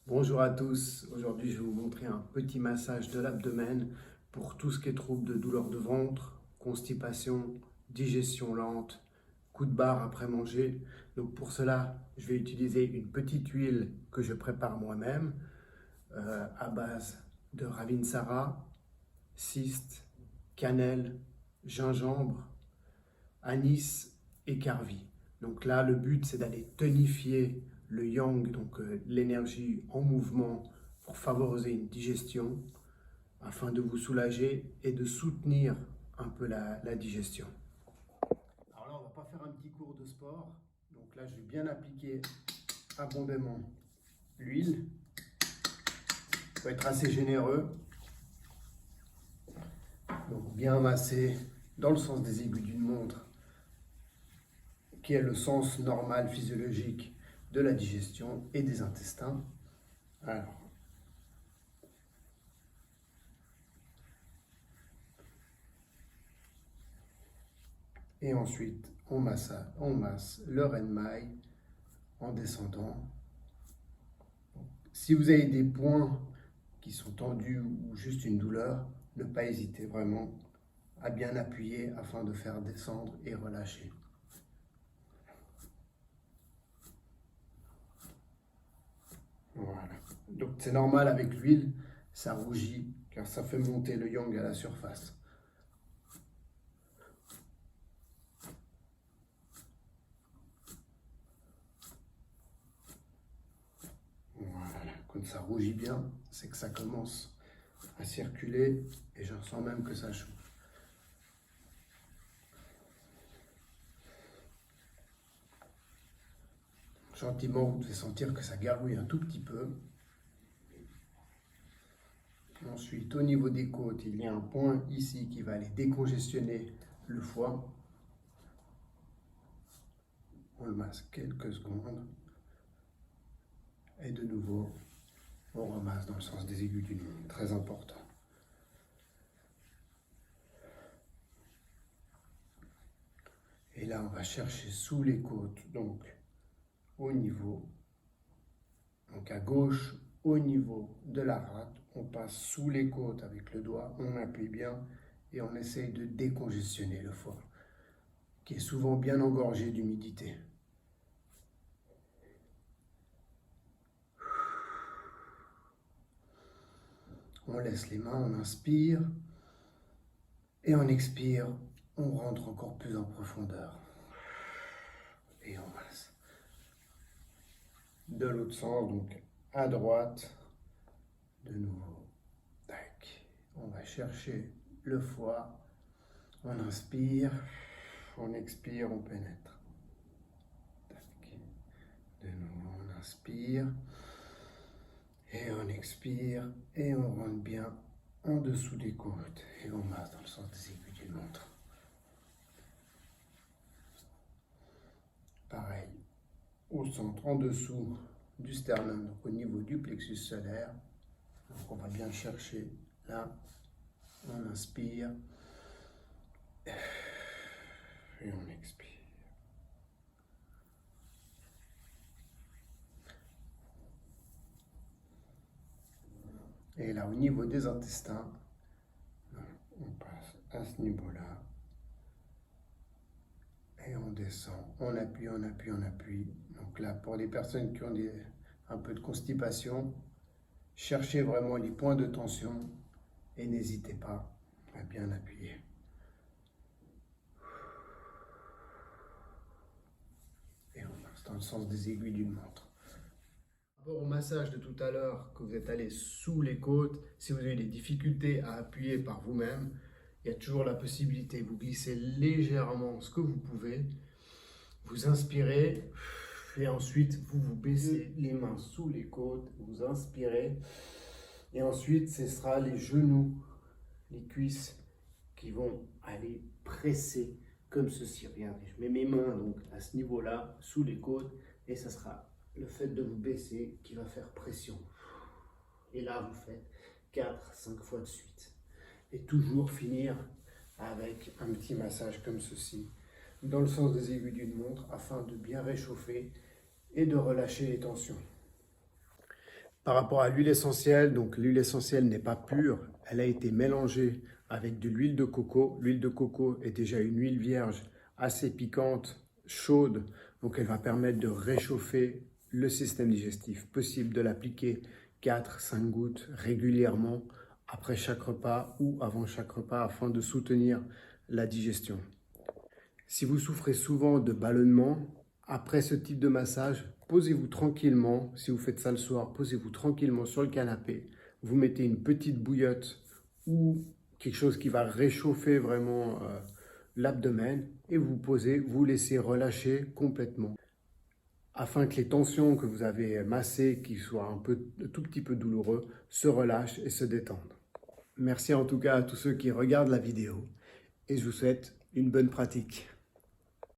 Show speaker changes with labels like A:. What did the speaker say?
A: Bonjour à tous, aujourd'hui je vais vous montrer un petit massage de l'abdomen pour tout ce qui est trouble de douleur de ventre, constipation, digestion lente, coup de barre après manger. Donc pour cela, je vais utiliser une petite huile que je prépare moi-même à base de Ravinsara, cyste, cannelle, gingembre, anis et carvi. Donc là, le but, c'est d'aller tonifier le yang, donc l'énergie en mouvement, pour favoriser une digestion, afin de vous soulager et de soutenir un peu la digestion. Alors là, on ne va pas faire un petit cours de sport. Donc là, je vais bien appliquer abondamment l'huile. Il faut être assez généreux. Donc bien masser dans le sens des aiguilles d'une montre, qui est le sens normal physiologique de la digestion et des intestins. Alors, et ensuite, on masse le renmaï en descendant. Si vous avez des points qui sont tendus ou juste une douleur, ne pas hésiter vraiment à bien appuyer afin de faire descendre et relâcher. Voilà. Donc c'est normal avec l'huile, ça rougit car ça fait monter le yang à la surface. Voilà. Quand ça rougit bien, c'est que ça commence à circuler et je ressens même que ça chauffe. Gentiment, vous devez sentir que ça gargouille un tout petit peu. Ensuite, au niveau des côtes, il y a un point ici qui va aller décongestionner le foie. On le masse quelques secondes. Et de nouveau, on ramasse dans le sens des aiguilles d'une montre. Très important. Et là, on va chercher sous les côtes, donc au niveau, donc à gauche, au niveau de la rate. On passe sous les côtes avec le doigt, on appuie bien et on essaye de décongestionner le foie, qui est souvent bien engorgé d'humidité. On laisse les mains, on inspire et on expire, on rentre encore plus en profondeur et on masse. De l'autre sens, donc à droite, de nouveau, tac. On va chercher le foie, on inspire, on expire, on pénètre. Tac. De nouveau, on inspire et on expire et on rentre bien en dessous des côtes et on masse dans le sens des aiguilles d'une montre. Pareil, au centre, en dessous du sternum, donc au niveau du plexus solaire. Donc on va bien chercher là, on inspire et on expire. Et là, au niveau des intestins, on passe à ce niveau-là. Et on descend, on appuie, on appuie, on appuie. Donc là, pour les personnes qui ont un peu de constipation, cherchez vraiment les points de tension et n'hésitez pas à bien appuyer. Et on masse dans le sens des aiguilles d'une montre. Par rapport au massage de tout à l'heure, que vous êtes allé sous les côtes, si vous avez des difficultés à appuyer par vous-même, il y a toujours la possibilité, vous glissez légèrement ce que vous pouvez, vous inspirez et ensuite vous vous baissez les mains sous les côtes, vous inspirez et ensuite ce sera les genoux, les cuisses qui vont aller presser comme ceci. Regardez, je mets mes mains donc à ce niveau-là sous les côtes et ça sera le fait de vous baisser qui va faire pression. Et là, vous faites 4-5 fois de suite. Et toujours finir avec un petit massage comme ceci, dans le sens des aiguilles d'une montre, afin de bien réchauffer et de relâcher les tensions. Par rapport à l'huile essentielle, donc l'huile essentielle n'est pas pure, elle a été mélangée avec de l'huile de coco. L'huile de coco est déjà une huile vierge assez piquante, chaude, donc elle va permettre de réchauffer le système digestif. Possible de l'appliquer 4-5 gouttes régulièrement après chaque repas ou avant chaque repas afin de soutenir la digestion. Si vous souffrez souvent de ballonnement, après ce type de massage, posez-vous tranquillement. Si vous faites ça le soir, posez-vous tranquillement sur le canapé. Vous mettez une petite bouillotte ou quelque chose qui va réchauffer vraiment l'abdomen et vous posez, vous laissez relâcher complètement afin que les tensions que vous avez massées, qui soient un tout petit peu douloureux, se relâchent et se détendent. Merci en tout cas à tous ceux qui regardent la vidéo et je vous souhaite une bonne pratique.